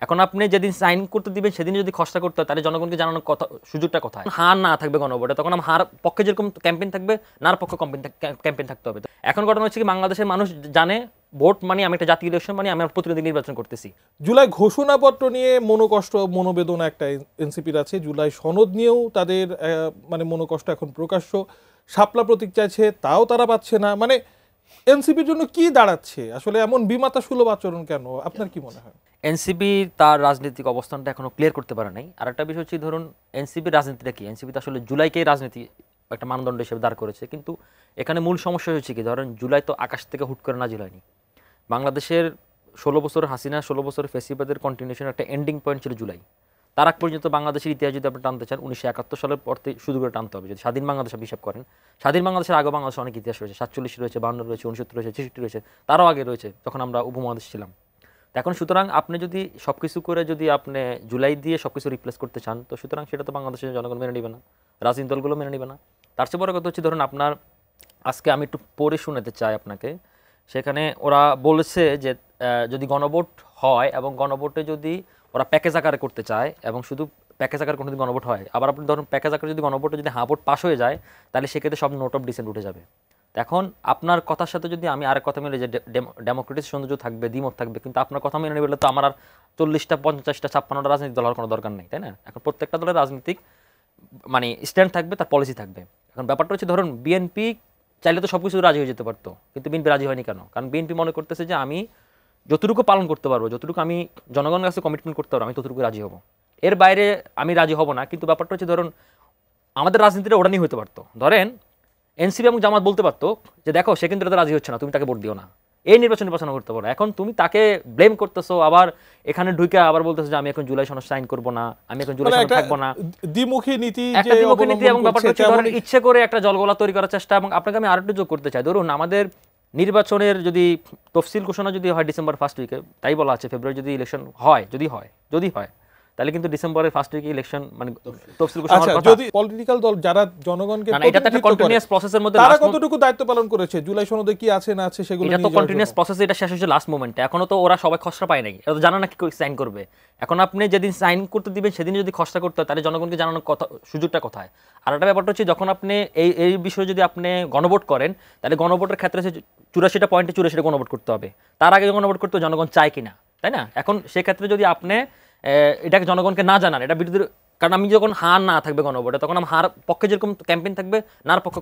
এখন আপনি যেদিন সাইন করতে দিবেন সেদিন যদি খসড়া করতে হয় তাহলে জনগণকে জানানোর কথা সুযোগটা কোথায়? হার না থাকবে গণভোটে, তখন হার পক্ষে যেরকম ক্যাম্পেইন থাকবে নার পক্ষে ক্যাম্পেইন থাকতে হবে। এখন ঘটনা হচ্ছে কি, বাংলাদেশের মানুষ জানে ভোট মানে আমি একটা জাতীয় ইলেকশন মানে আমি প্রতিনিধি নির্বাচন করতেছি। জুলাই ঘোষণাপত্র নিয়ে মনোকষ্ট মনোবেদনা একটা এনসিপির আছে, জুলাই সনদ নিয়েও তাদের মানে মনোকষ্ট এখন প্রকাশ্য। শাপলা প্রতীক চাইছে, তাও তারা পাচ্ছে না। মানে এনসিপির জন্য কি দাঁড়াচ্ছে আসলে, এমন বিমাতা সুলভ আচরণ কেন, আপনার কি মনে হয়? এনসিপি তার রাজনৈতিক অবস্থানটা এখনো ক্লিয়ার করতে পারে নাই। আর একটা বিষয় হচ্ছে, ধরুন এনসিপির রাজনীতিটা কি, এনসিপি তো আসলে জুলাইকেই রাজনীতি একটা মানদণ্ড হিসেবে দাঁড় করেছে, কিন্তু এখানে মূল সমস্যা হচ্ছে কি, ধরেন জুলাই তো আকাশ থেকে হুট করে নাজিল হয়নি। বাংলাদেশের 16 বছর হাসিনা, 16 বছর ফেসিবাদের কন্টিনিউশন একটা এন্ডিং পয়েন্ট ছিল জুলাই। তার আগ পর্যন্ত বাংলাদেশের ইতিহাস যদি আপনি টানতে চান 1971 সালের পর শুধু করে টানতে হবে। যদি স্বাধীন বাংলাদেশ হিসাব করেন, স্বাধীন বাংলাদেশের আগে বাংলাদেশে অনেক ইতিহাস রয়েছে, 47 রয়েছে, 52 রয়েছে, 69 রয়েছে, 66 রয়েছে, তারও আগে রয়েছে যখন আমরা উপমহাদেশ ছিলাম। এখন সুতরাং আপনি যদি সবকিছু করে যদি আপনি জুলাই দিয়ে সবকিছু রিপ্লেস করতে চান, তো সুতরাং সেটা তো বাংলাদেশের জনগণ মেনে নেবে না, রাজনৈতিক দলগুলো মেনে নেবে না। তার চেয়ে বড় কথা হচ্ছে, ধরুন আপনার আজকে আমি একটু পড়ে শোনাতে চাই আপনাকে। সেখানে ওরা বলেছে যে যদি গণভোট হয় এবং গণভোটে যদি ওরা প্যাকেজ আকারে করতে চায় এবং শুধু প্যাকেজ আকারে কোনো গণভোট হয়, আবার আপনি ধরুন প্যাকেজ আকারে যদি গণভোটে যদি হ্যাঁ ভোট পাস হয়ে যায়, তাহলে সেক্ষেত্রে সব নোট অফ ডিসেন্ট উঠে যাবে। এখন আপনার কথার সাথে যদি আমি আরেক কথা মিলে যে ডেমোক্রেটিক সৌন্দর্য থাকবে, দ্বিমত থাকবে, কিন্তু আপনার কথা মেনে নেবে তো আমার আর 40টা 50টা 56টা রাজনৈতিক দল হওয়ার কোনো দরকার নেই, তাই না? এখন প্রত্যেকটা দলের রাজনৈতিক মানে স্ট্যান্ড থাকবে, তার পলিসি থাকবে। এখন ব্যাপারটা হচ্ছে, ধরুন বিএনপি চাইলে তো সব কিছু রাজি হয়ে যেতে পারতো, কিন্তু বিএনপি রাজি হয়নি কেন? কারণ বিএনপি মনে করতেছে যে আমি যতটুকু পালন করতে পারবো, যতটুকু আমি জনগণের কাছে কমিটমেন্ট করতে পারবো, আমি ততটুকু রাজি হব, এর বাইরে আমি রাজি হব না। কিন্তু ব্যাপারটা হচ্ছে, ধরুন আমাদের রাজনীতিটা ওটা নিয়ে হতে পারতো। ধরেন এনসিপি এবং জামাত বলতে পারতো যে দেখো সে কিন্তু রাজি হচ্ছে না, তুমি তাকে ভোট দিও না, এই নির্বাচন নির্বাচন করতে পারো। এখন তুমি তাকে ব্লেম করতেছো, আবার এখানে ঢুকে আবার বলতেছো যে আমি এখন জুলাই সনদ সাইন করবো না, আমি এখন জুলাই সনদ থাকবো না। দ্বিমুখী নীতি, একটা দ্বিমুখী নীতি। এবং ব্যাপারটা হচ্ছে, ধরেন ইচ্ছে করে একটা জলগোলা তৈরি করার চেষ্টা। এবং আপনাকে আমি আরেকটু যোগ করতে চাই, ধরুন আমাদের নির্বাচনের যদি তফসিল ঘোষণা যদি হয় ডিসেম্বর ফার্স্ট উইকে, তাই বলা আছে ফেব্রুয়ারি যদি ইলেকশন হয়, যদি হয় তাহলে কিন্তু ডিসেম্বরের ফার্স্ট উইকে ইলেকশন মানে তফসিল ঘোষণা হওয়ার কথা। যদি পলিটিক্যাল দল যারা জনগণকে না, এটা তো একটা কন্টিনিউয়াস প্রসেসের মধ্যে তারা কতটুকু দায়িত্ব পালন করেছে, জুলাই সনদে কি আছে না আছে সেগুলো এটা তো কন্টিনিউয়াস প্রসেস, এটা শেষ হচ্ছে লাস্ট মোমেন্টে। এখনো তো ওরা সবাই খসড়া পায় নাই, এটা তো জানা না কি সাইন করবে। এখন আপনি যেদিন সাইন করতে দিবেন সেদিন যদি খসড়া করতে হয় তাহলে জনগণকে জানানোর কথা সুযোগটা কোথায়? আর একটা ব্যাপারটা হচ্ছে, যখন আপনি এই বিষয়ে যদি আপনি গণভোট করেন, তাহলে গণভোটের ক্ষেত্রে 84টা পয়েন্টে 84টা গণভোট করতে হবে। তার আগে গণভোট করতে জনগণ চায় কিনা, তাই না? এখন সেক্ষেত্রে যদি আপনি এটাকে জনগণকে না জানান, এটা বিরোধী, কারণ আমি যখন হার না থাকবে গণভোটে, তখন আমার হার পক্ষে যেরকম ক্যাম্পেইন থাকবে নার পক্ষে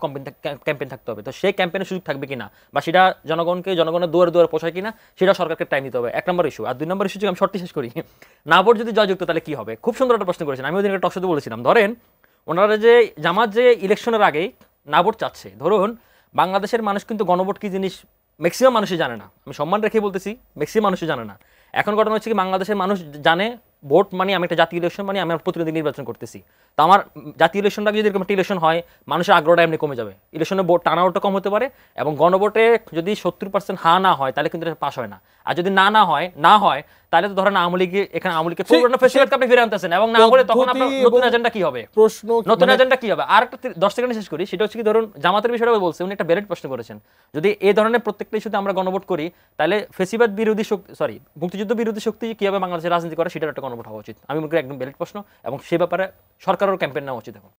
ক্যাম্পেইন থাকতে হবে। তো সেই ক্যাম্পেইনের সুযোগ থাকবে কিনা, বা সেটা জনগণের দুয়ারে দুয়ারে পোষায় কিনা, সেটা সরকারকে টাইম দিতে হবে। 1 নম্বর ইস্যু। আর 2 নম্বর ইস্যু, আমি শর্টটি শেষ করি, না ভোট যদি জয়যুক্ত তাহলে কি হবে? খুব সুন্দর একটা প্রশ্ন করেছেন। আমি ওই দিন একটা টকশোতে বলেছিলাম, ধরেন ওনারা যে জামাত যে ইলেকশনের আগেই না ভোট চাচ্ছে, ধরুন বাংলাদেশের মানুষ কিন্তু গণভোট কি জিনিস ম্যাক্সিমাম মানুষই জানে না, আমি সম্মান রেখে বলতেছি ম্যাক্সিমাম মানুষই জানে না। এখন ঘটনা হচ্ছে কি, বাংলাদেশের মানুষ জানে ভোট মানে আমি একটা জাতীয় ইলেকশন মানে আমি প্রতিনিধি নির্বাচন করতেছি। তো আমার জাতীয় ইলেকশনটা যদি এরকম একটা ইলেকশন হয়, মানুষের আগ্রহটা এমনি কমে যাবে, ইলেকশনে ভোট টার্নআউটটা কম হতে পারে। এবং গণভোটে যদি 70% হ্যাঁ না হয় তাহলে কিন্তু এটা পাস হয় না। আর যদি না হয় তাহলে তো ধরেন আওয়ামী লীগ এখানে আওয়ামী লীগকে পুরনো ফেসিলিটি আপনি ফিরে আনতেছেন, এবং না হলে তখন আপনার নতুন এজেন্ডা কি হবে? নতুন এজেন্ডা কি হবে? আর একটা 10 সেকেন্ডে শেষ করি, সেটা হচ্ছে কি, ধরুন জামাতের বিষয়টা বলছে, উনি একটা ব্যালেট প্রশ্ন করেছেন, যদি এই ধরনের প্রত্যেকটা ইস্যুতে আমরা গণভোট করি, তাহলে ফেসিবাদ বিরোধী শক্তি মুক্তিযুদ্ধ বিরোধী শক্তি কিভাবে বাংলাদেশের রাজনীতি করে সেটার একটা গণভোট হওয়া উচিত। আমি মনে করি একদম ব্যালেট প্রশ্ন, এবং সে ব্যাপারে সরকারের ক্যাম্পেইন নেওয়া উচিত এখন।